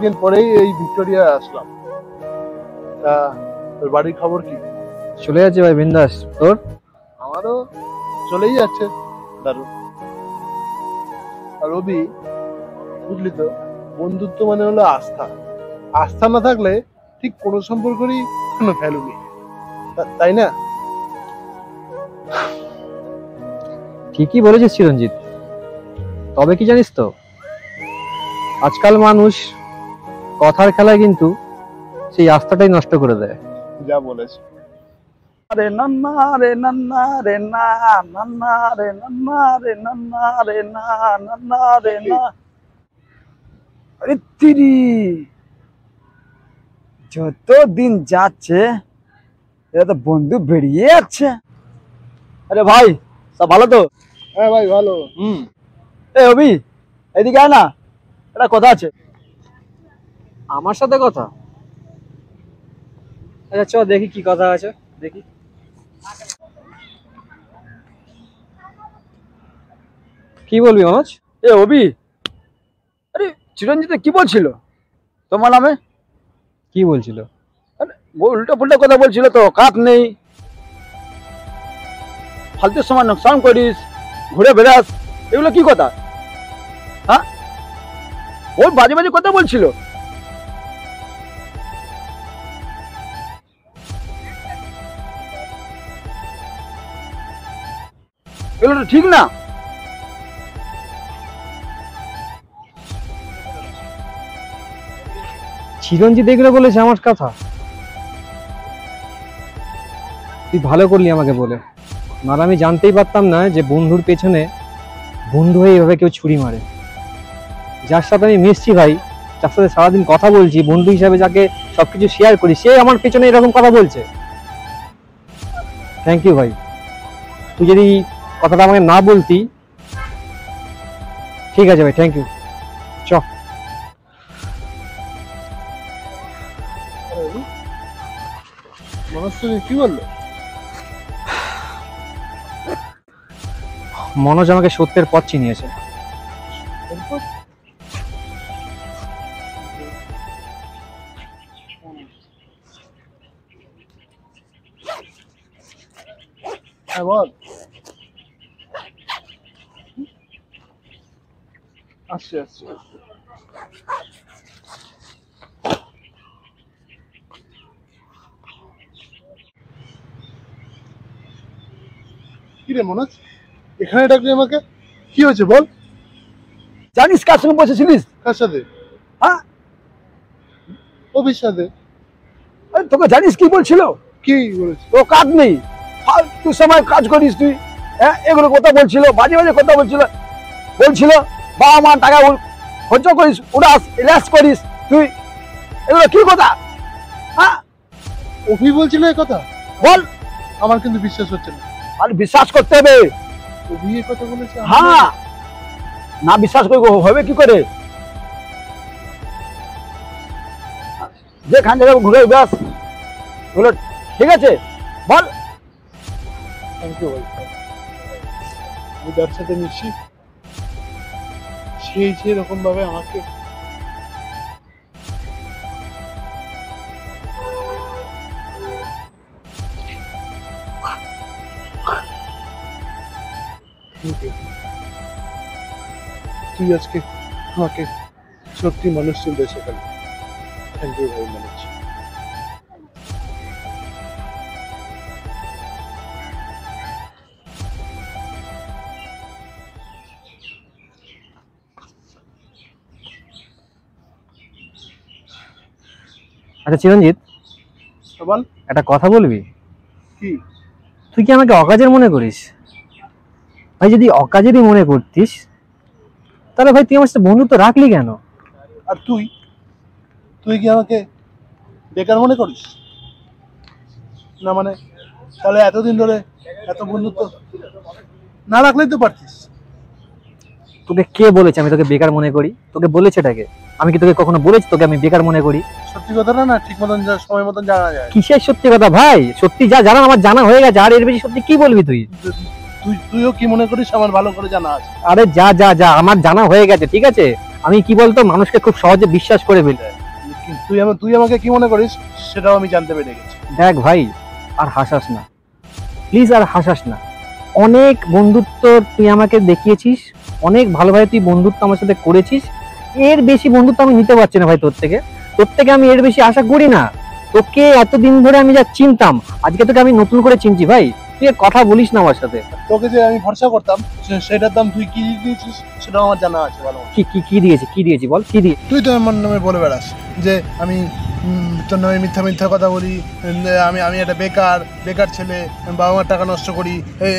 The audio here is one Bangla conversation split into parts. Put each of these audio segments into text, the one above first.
অনেকদিন পরেই এই ভিক্টোরিয়া আসলাম। তা তোর বাড়ির খবর কি? চলে যাচ্ছে ভাই বিন্দাস। তোর? আমারও চলেই যাচ্ছে দারুণ। আর রবি, বুঝলি তো, বন্ধুত্ব মানে হলো আস্থা। আস্থা না থাকলে ঠিক কোনো সম্পর্কেরই কোনো ভ্যালু নেই, তাই না? ঠিকই বলেছিস চিরঞ্জিত। তবে কি জানিস তো, আজকাল মানুষ কথার খেলায় কিন্তু সেই আস্থাটাই নষ্ট করে দেয়। যা বলেছ। রে নান্না রে নান্না রে না নান্না রে নান্না রে নান্না রে না নান্না রে না। আরে তিরি, যত দিন যাচ্ছে এরা তো বন্ধু বেরিয়ে যাচ্ছে। আরে ভাই, সব ভালো তো? হ্যাঁ ভাই, ভালো। এ অভি, এদিকে আয় না, একটা কথা আছে। আমার সাথে কথা? আচ্ছা চল দেখি কি কথা আছে, দেখি। কি বলবি মনোজ? এ অভি, আরে চিরঞ্জিত কি বলছিল তোমার নামে? কি বলছিল? আরে উল্টো পুল্টো কথা বলছিল তো, কাজ নেই, ফালতু সময় নোকসান করিস, ঘুরে বেড়াস, এগুলো কি কথা? হ্যাঁ, ওর বাজে বাজে কথা বলছিল। এগুলো তো ঠিক না। চিরঞ্জিত এগুলো বলেছে আমার কথা? তুই ভালো করলি আমাকে বলে, নাহলে আমি জানতেই পারতাম না যে বন্ধুর পেছনে বন্ধু হয়ে এইভাবে কেউ ছুরি মারে। যার সাথে আমি মিশছি ভাই, যার সাথে সারাদিন কথা বলছি, বন্ধু হিসাবে যাকে সবকিছু শেয়ার করি, সে আমার পেছনে এরকম কথা বলছে। থ্যাংক ইউ ভাই। তুই যদি কথাটা আমাকে না বলতি। ঠিক আছে ভাই, থ্যাংক ইউ। চ। মনোজ তোকে কি বললো? মনোজ আমাকে সত্যের পথ চিনিয়েছে। হ্যাঁ বল। আসছি আসছি। কি রে মনোজ, এখানে ডাকলি আমাকে? কি হয়েছে বল। জানিস কার সঙ্গে বসেছিলিস? কার সাথে? হ্যাঁ, অভির সাথে। আরে তোকে জানিস কি বলছিল? কি বলেছে? তো কাজ নেই, ফালতু সময় কাজ করিস তুই। হ্যাঁ, এগুলো কথা বলছিল, বাজে বাজে কথা বলছিল। বলছিল বাবা মা টাকা খরচ করিস, উড়াস, রিল্যাক্স করিস তুই। এগুলো কি কথা? হ্যাঁ, অভি বলছিল এই কথা? বল। আমার কিন্তু বিশ্বাস হচ্ছে না। আর বিশ্বাস করতে হবে। অভি এই কথা বলেছে? হ্যাঁ, না বিশ্বাস করবো হবে কি করে? যেখান থেকে ঘুরে ব্যাস বলো, ঠিক আছে বল। থ্যাংক ইউ ভাই। আমি যার সাথে মিশি সেই যেরকম ভাবে আমাকে তুই আজকে আমাকে সত্যি মানুষ চিনতে শেখালি। থ্যাংক ইউ ভাই মনোজ। আচ্ছা চিরঞ্জিত, বল। একটা কথা বলবি? কি? তুই কি আমাকে অকাজের মনে করিস? ভাই যদি অকাজেরই মনে করতিস, তাহলে ভাই তুই আমার সাথে বন্ধুত্ব রাখলি কেন? আর তুই তুই কি আমাকে বেকার মনে করিস না? মানে তাহলে এতদিন ধরে এত বন্ধুত্ব না রাখলেই তো পারতিস। তোকে কে বলেছে আমি তোকে বেকার মনে করি? তোকে বলেছে এটাকে? আমি কি তোকে কখনো বলেছি তোকে আমি বেকার মনে করি? সত্যি কথাটা না ঠিক মতন সময় মতন জানা যায়। কিসের সত্যি কথা ভাই? সত্যি যা জানা আমার জানা হয়ে গেছে, আর এর বেশি সত্যি কি বলবি তুই? তুইও কি মনে করিস আমার ভালো করে জানা আছে। আরে যা যা যা, আমার জানা হয়ে গেছে, ঠিক আছে? আমি কি বলতো, মানুষকে খুব সহজে বিশ্বাস করে ফেলি। তুই আমাকে কি মনে করিস সেটাও আমি জানতে পেরে গেছি। দেখ ভাই, আর হাসাস না প্লিজ, আর হাসাস না। অনেক বন্ধুত্ব তুই আমাকে দেখিয়েছিস, অনেক ভালোভাবে তুই বন্ধুত্ব আমার সাথে করেছিস। এর বেশি বন্ধুত্ব আমি নিতে পারছি না ভাই তোর থেকে আমি এর বেশি আশা করি না। তোকে এতদিন ধরে আমি যা চিনতাম, আজকে তোকে আমি নতুন করে চিনছি ভাই। তুই কথা বলিস না আমার সাথে। তোকে যে আমি ভরসা করতাম সেটার দাম তুই কি দিয়েছিস সেটাও আমার জানা আছে ভালো। কি দিয়েছি বল, কি দিয়ে? তুই তো আমার নামে বলে বেড়াস যে আমি তোর নামে মিথ্যা কথা বলি, আমি একটা বেকার ছেলে, বাবা মার টাকা নষ্ট করি,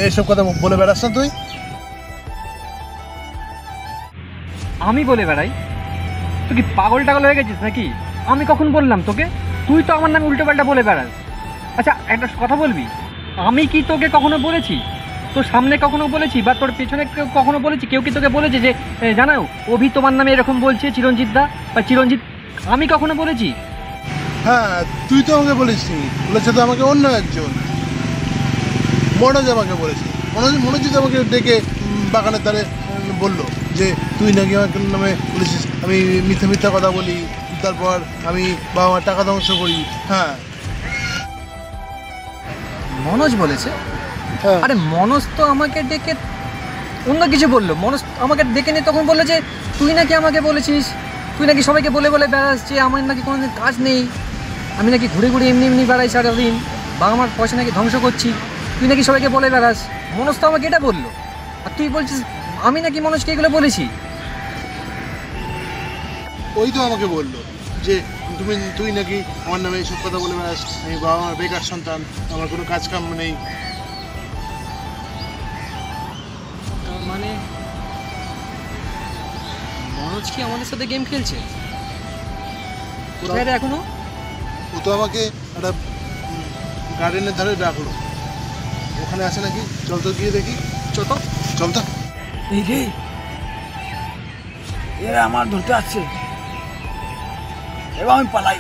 এইসব কথা বলে বেড়াস না তুই? আমি বলে বেড়াই? তুই কি পাগল টাগল হয়ে গেছিস নাকি? আমি কখন বললাম তোকে? তুই তো আমার নামে উল্টো পাল্টা বলে বেড়াস। আচ্ছা একটা কথা বলবি, আমি কি তোকে কখনো বলেছি, তোর সামনে কখনো বলেছি বা তোর পেছনে কখনো বলেছি? কেউ কি তোকে বলেছে যে জানাও অভি তোমার নামে এরকম বলছে চিরঞ্জিত দা বা চিরঞ্জিত? আমি কখনো বলেছি? হ্যাঁ, তুই তো আমাকে বলেছিস, বলেছে তো আমাকে অন্য একজন, মনোজ আমাকে বলেছে। মনোজিৎ আমাকে ডেকে বাগানের ধারে বললো যে তুই নাকি আমার নামে বলেছিস আমি মিথ্যা কথা বলি, তারপর আমি বাবা মার টাকা ধ্বংস করি। হ্যাঁ, মনোজ বলেছে? হ্যাঁ। আরে মনোজ তো আমাকে ডেকে অন্য কিছু বললো। মনোজ আমাকে ডেকে নিয়ে তখন বললো যে তুই নাকি আমাকে বলেছিস, তুই নাকি সবাইকে বলে বেড়াস যে আমার নাকি কোনোদিন কাজ নেই, আমি নাকি ঘুরে এমনি বেড়াই সারাদিন, বাবা মার পয়সা নাকি ধ্বংস করছি, তুই নাকি সবাইকে বলে বেড়াস। মনোজ তো আমাকে এটা বললো, আর তুই বলছিস আমি নাকি মনোজকে এগুলো বলেছি? ওই তো আমাকে বললো যে তুই নাকি আমার নামে এইসব কথা বলে বেড়াস, আমি বাবা মার বেকার সন্তান, আমার কোনো কাজ কাম নেই। মানে মনোজ কি আমাদের সাথে গেম খেলছে কোথায় রে এখনো? ও তো আমাকে একটা গার্ডেনের ধারে ডাকলো, ওখানে আছে নাকি, চল তো গিয়ে দেখি। চল তো। এই রে, এরা আমার ধরতে আসছে, এবার আমি পালাই।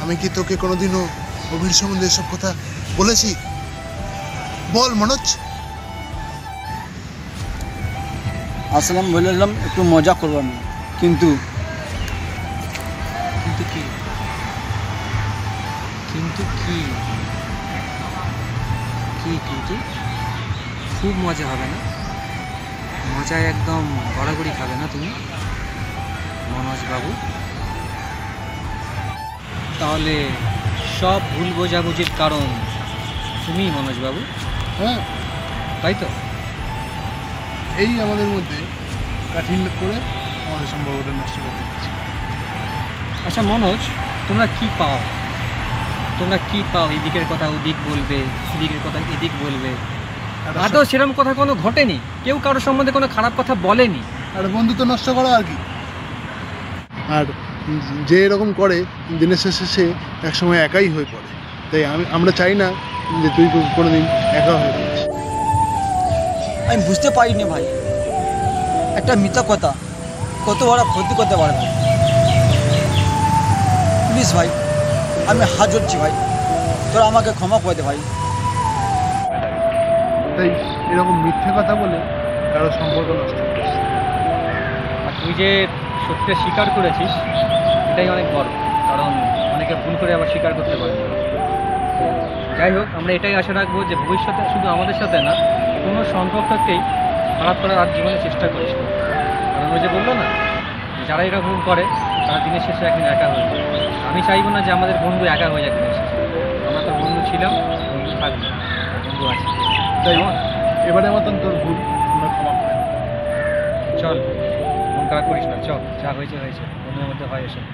আমি কি তোকে কোনোদিনও অভির সম্বন্ধে এসব কথা বলেছি? বল মনোজ। আসলাম বললাম একটু মজা করবো আমি, কিন্তু কি খুব মজা হবে না? মজায় একদম গড়াগড়ি খাবে না তুমি মনোজ বাবু? তাহলে সব ভুল বোঝাবুঝির কারণ তুমি মনোজ বাবু, হ্যাঁ তাই তো? এই আমাদের মধ্যে কাঠিন্য করে আমাদের সম্পর্কটা নষ্ট করে দিচ্ছে। আচ্ছা মনোজ, তোমরা কি পাও? এদিকের কথা ওদিক বলবে, সেদিকের কথা এদিক বলবে, আদৌ সেরকম কথা কোনো ঘটেনি, কেউ কারোর সম্বন্ধে কোনো খারাপ কথা বলেনি। আর বন্ধুত্ব নষ্ট করা আর কি। আর যে এরকম করে দিনের শেষে সে একসময় একাই হয়ে পড়ে। তাই আমরা চাই না যে তুই কোনোদিন একা হয়ে পড়িস। আমি বুঝতে পারিনি ভাই, একটা মিথ্যা কথা কত বড় ক্ষতি করতে পারে ভাই। প্লিজ ভাই, আমি হাত জোড়ছি ভাই, তোরা আমাকে ক্ষমা করে দে ভাই। তাই এরকম মিথ্যে কথা বলে কারো সম্পর্ক নষ্ট করিস। আর তুই যে সত্যি স্বীকার করেছিস এটাই অনেক বড়, কারণ অনেকে ভুল করে আবার স্বীকার করতে পারে না। যাই হোক, আমরা এটাই আশা রাখবো যে ভবিষ্যতে শুধু আমাদের সাথে না, কোনো সম্পর্ককেই খারাপ করার আর জীবনে চেষ্টা করিস না। কারণ ওই যে বললো না, যারা এরকম করে তারা দিনের শেষে একদিন একা হয়ে যায়। আমি চাইবো না যে আমাদের বন্ধু একা হয়ে যায় দিনের শেষে। আমরা তো বন্ধু ছিলাম, বন্ধু থাকবো, বন্ধু আছে। তাই এবারে মতন তোর ভুল আমরা ক্ষমা করে দিই। চল, মন খারাপ করিস না, চল, যা হয়েছে বন্ধুদের মধ্যে হয় এসব।